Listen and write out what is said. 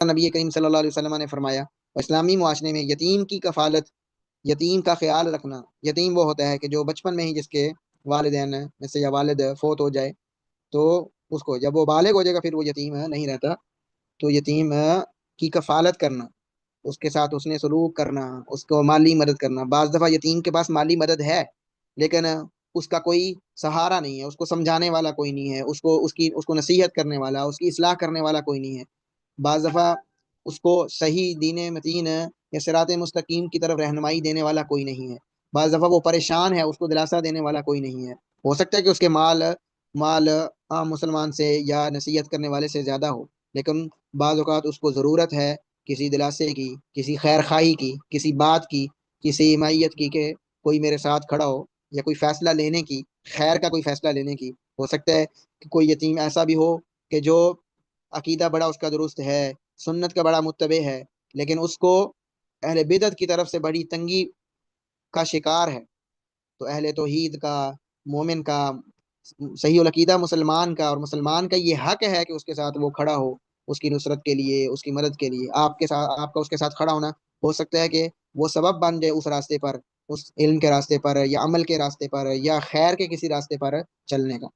نبی کریم صلی اللہ علیہ وسلم نے فرمایا اسلامی معاشرے میں یتیم کی کفالت، یتیم کا خیال رکھنا، یتیم وہ ہوتا ہے کہ جو بچپن میں ہی جس کے والدین میں سے یا والد فوت ہو جائے تو اس کو جب وہ بالغ ہو جائے گا پھر وہ یتیم نہیں رہتا، تو یتیم کی کفالت کرنا، اس کے ساتھ اس نے سلوک کرنا، اس کو مالی مدد کرنا۔ بعض دفعہ یتیم کے پاس مالی مدد ہے لیکن اس کا کوئی سہارا نہیں ہے، اس کو سمجھانے والا کوئی نہیں ہے، اس کو نصیحت کرنے والا، اس کی اصلاح کرنے والا کوئی نہیں ہے۔ بعض دفعہ اس کو صحیح دین متین یا صراط مستقیم کی طرف رہنمائی دینے والا کوئی نہیں ہے۔ بعض دفعہ وہ پریشان ہے، اس کو دلاسا دینے والا کوئی نہیں ہے۔ ہو سکتا ہے کہ اس کے مال عام مسلمان سے یا نصیحت کرنے والے سے زیادہ ہو، لیکن بعض اوقات اس کو ضرورت ہے کسی دلاسے کی، کسی خیر خواہی کی، کسی بات کی، کسی حمایت کی کہ کوئی میرے ساتھ کھڑا ہو، یا کوئی فیصلہ لینے کی، خیر کا کوئی فیصلہ لینے کی۔ ہو سکتا ہے کہ کوئی یتیم ایسا بھی ہو کہ جو عقیدہ بڑا اس کا درست ہے، سنت کا بڑا متبع ہے، لیکن اس کو اہل بدعت کی طرف سے بڑی تنگی کا شکار ہے۔ تو اہل توحید کا، مومن کا، صحیح العقیدہ مسلمان کا اور مسلمان کا یہ حق ہے کہ اس کے ساتھ وہ کھڑا ہو، اس کی نصرت کے لیے، اس کی مدد کے لیے۔ آپ کا اس کے ساتھ کھڑا ہونا ہو سکتا ہے کہ وہ سبب بن جائے اس راستے پر، اس علم کے راستے پر یا عمل کے راستے پر یا خیر کے کسی راستے پر چلنے کا۔